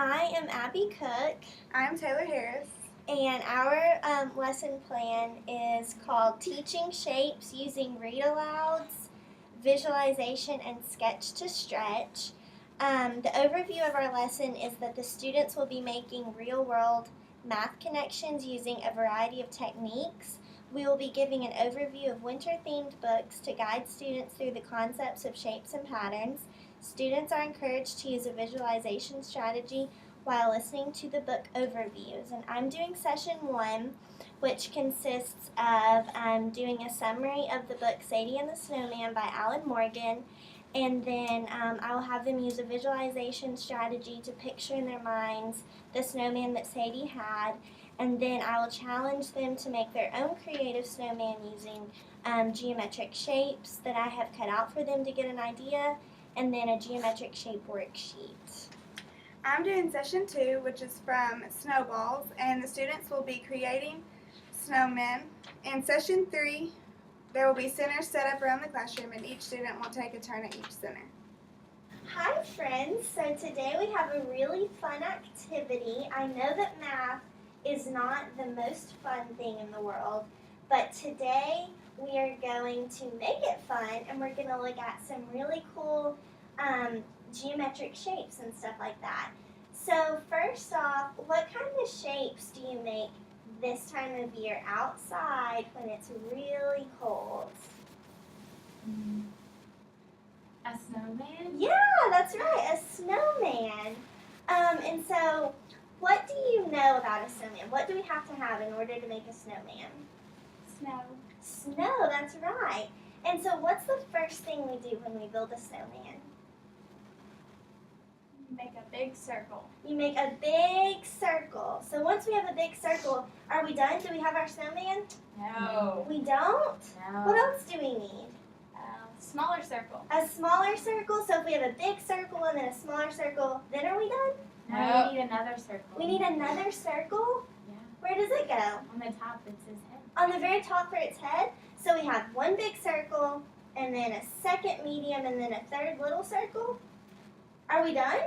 I am Abbie Cook, I'm Taylor Harris. and our lesson plan is called Teaching Shapes Using Read-Alouds, Visualization, and Sketch to Stretch. The overview of our lesson is that the students will be making real-world math connections using a variety of techniques. We will be giving an overview of winter-themed books to guide students through the concepts of shapes and patterns. Students are encouraged to use a visualization strategy while listening to the book overviews. And I'm doing session 1, which consists of doing a summary of the book Sadie and the Snowman by Alan Morgan. And then I will have them use a visualization strategy to picture in their minds the snowman that Sadie had. And then I will challenge them to make their own creative snowman using geometric shapes that I have cut out for them to get an idea, and then a geometric shape worksheet. I'm doing session 2, which is from snowballs, and the students will be creating snowmen. In session 3, there will be centers set up around the classroom, and each student will take a turn at each center. Hi friends, so today we have a really fun activity. I know that math is not the most fun thing in the world, but today we are going to make it fun, and we're going to look at some really cool geometric shapes and stuff like that. So first off, what kind of shapes do you make this time of year outside when it's really cold? A snowman? Yeah, that's right, a snowman. And so what do you know about a snowman? What do we have to have in order to make a snowman? Snow. Snow, that's right. And so what's the first thing we do when we build a snowman? Make a big circle. You make a big circle. So once we have a big circle, are we done? Do we have our snowman? No. We don't? No. What else do we need? Smaller circle. A smaller circle? So if we have a big circle and then a smaller circle, then are we done? No, we need another circle. We need another circle? Yeah. Where does it go? On the top, it's his head. On the very top for its head? So we have one big circle, and then a second medium, and then a third little circle? Are we done?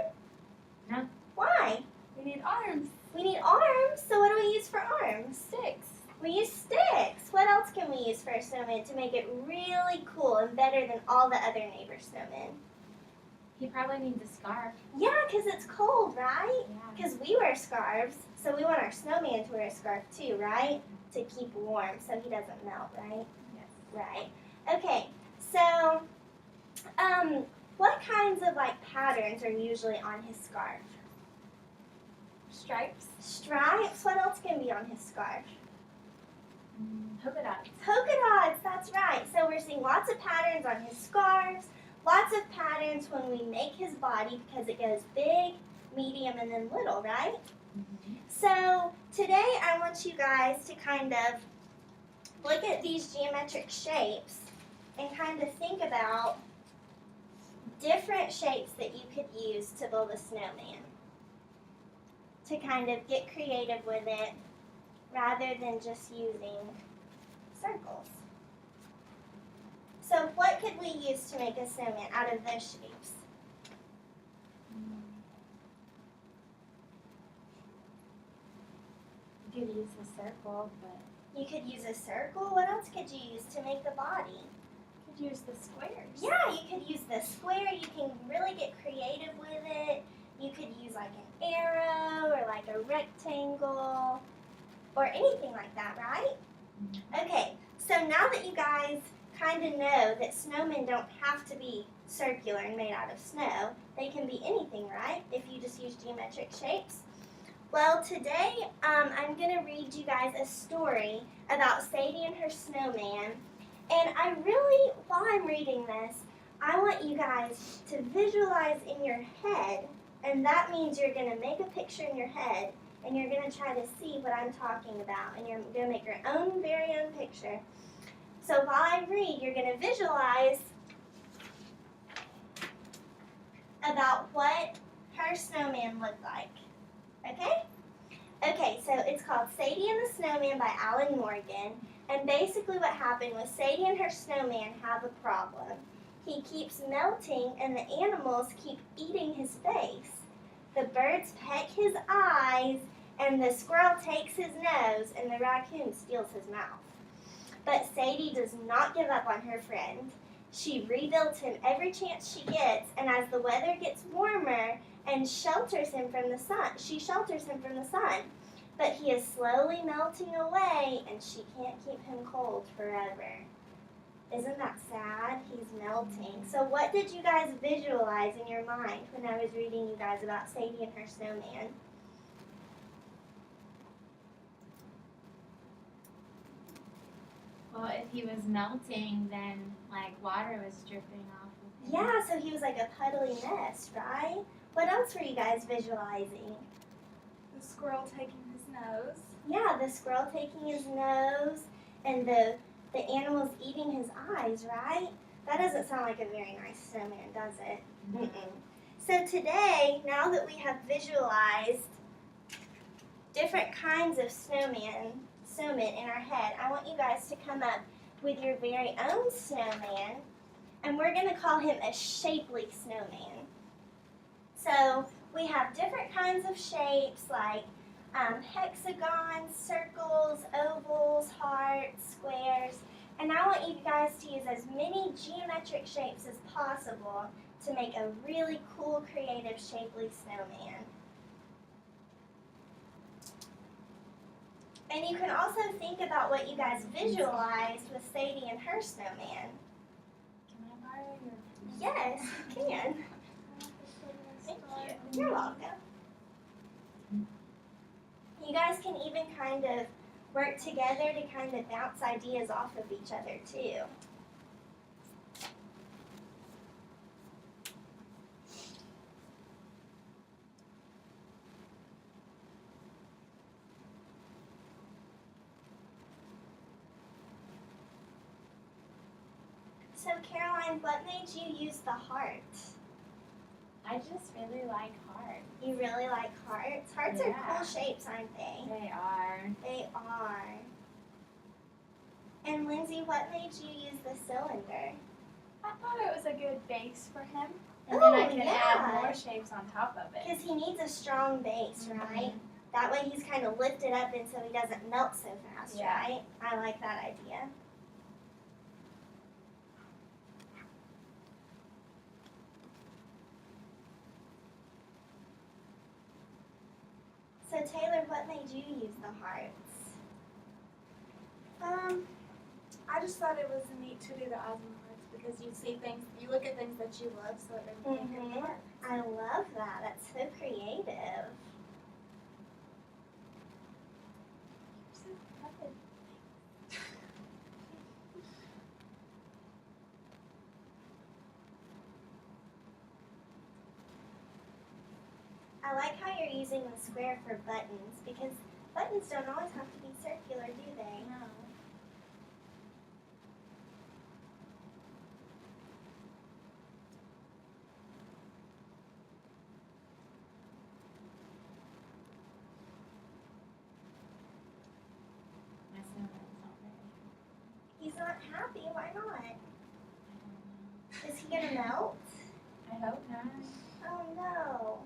No. Why? We need arms. We need arms, so what do we use for arms? Sticks. We use sticks. What else can we use for a snowman to make it really cool and better than all the other neighbor snowmen? He probably needs a scarf. Yeah, because it's cold, right? Yeah. Because we wear scarves, so we want our snowman to wear a scarf too, right? To keep warm so he doesn't melt, right? Yes. Right. Okay, so what kinds of patterns are usually on his scarf? Stripes. Stripes? What else can be on his scarf? Polka dots. Polka dots, that's right. So we're seeing lots of patterns on his scarves, lots of patterns when we make his body because it goes big, medium, and then little, right? Mm-hmm. So today I want you guys to kind of look at these geometric shapes and kind of think about different shapes that you could use to build a snowman. To kind of get creative with it rather than just using circles. So what could we use to make a snowman out of those shapes? You could use a circle, but You could use a circle. What else could you use to make the body? you could use the squares. Yeah, you could use the square. You can really get creative with it. You could use an arrow or a rectangle or anything like that, right? Okay, so now that you guys kind of know that snowmen don't have to be circular and made out of snow, they can be anything, right? If you just use geometric shapes. Well, today I'm going to read you guys a story about Sadie and her snowman. And I really, while I'm reading this, I want you guys to visualize in your head, and that means you're going to make a picture in your head, and you're going to try to see what I'm talking about, and you're going to make your own very own picture. So while I read, you're going to visualize about what her snowman looked like. Okay? Okay, so it's called Sadie and the Snowman by Alan Morgan. And basically what happened was Sadie and her snowman have a problem. He keeps melting and the animals keep eating his face. The birds peck his eyes, and the squirrel takes his nose, and the raccoon steals his mouth. But Sadie does not give up on her friend. She rebuilds him every chance she gets, and as the weather gets warmer and shelters him from the sun, she shelters him from the sun. But he is slowly melting away, and she can't keep him cold forever. Isn't that sad? He's melting. So what did you guys visualize in your mind when I was reading you guys about Sadie and her snowman? Well, if he was melting, then like water was dripping off of him. Yeah, so he was like a puddly mess, right? What else were you guys visualizing? The squirrel taking his nose. Yeah, the squirrel taking his nose and the animals eating his eyes, right? That doesn't sound like a very nice snowman, does it? Mm-mm. So today, now that we have visualized different kinds of snowmen in our head, I want you guys to come up with your very own snowman, and we're going to call him a shapely snowman. So we have different kinds of shapes like hexagons, circles, ovals, hearts, squares, and I want you guys to use as many geometric shapes as possible to make a really cool, creative, shapely snowman. And you can also think about what you guys visualized with Sadie and her snowman. Can I borrow your? Yes, you can. Thank you. You're welcome. You guys can even kind of work together to kind of bounce ideas off of each other too. So Caroline, what made you use the heart? I just really like hearts. You really like hearts? Hearts are Yeah. cool shapes, aren't they? They are. They are. And Lindsay, what made you use the cylinder? I thought it was a good base for him, Oh, and then I could yeah. add more shapes on top of it. Because he needs a strong base, right? That way he's kind of lifted up and so he doesn't melt so fast, Yeah. right? I like that idea. So Taylor, what made you use the hearts? I just thought it was neat to do the eyes and hearts because you see things, you look at things that you love, so it made me think of heart. I love that. That's so creative. I like how you're using the square for buttons because buttons don't always have to be circular, do they? No. My snowman's not ready. He's not happy. Why not? I don't know. Is he gonna melt? I hope not. Oh no.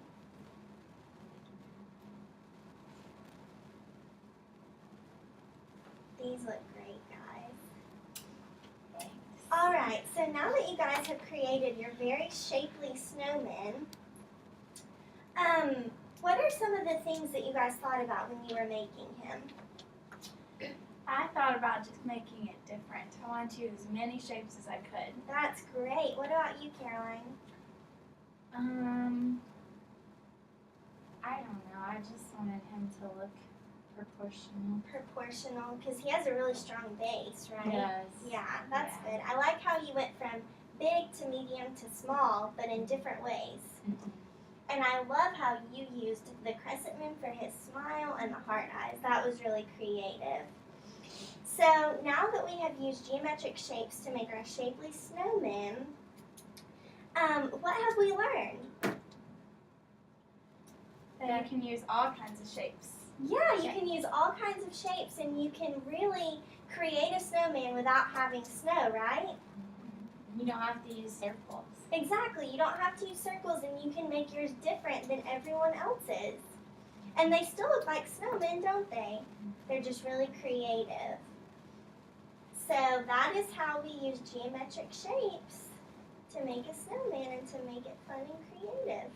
These look great, guys. Thanks. All right, so now that you guys have created your very shapely snowmen, what are some of the things that you guys thought about when you were making him? I thought about just making it different. I wanted to use as many shapes as I could. That's great. What about you, Caroline? I don't know. I just wanted him to look proportional. Proportional, because he has a really strong base, right? Yes. Yeah, that's Yeah. good. I like how you went from big to medium to small, but in different ways. And I love how you used the crescent moon for his smile and the heart eyes. That was really creative. So now that we have used geometric shapes to make our shapely snowmen, what have we learned? That you can use all kinds of shapes. Yeah, you can use all kinds of shapes and you can really create a snowman without having snow, right? You don't have to use circles. Exactly. You don't have to use circles, and you can make yours different than everyone else's. And they still look like snowmen, don't they? They're just really creative. So that is how we use geometric shapes to make a snowman and to make it fun and creative.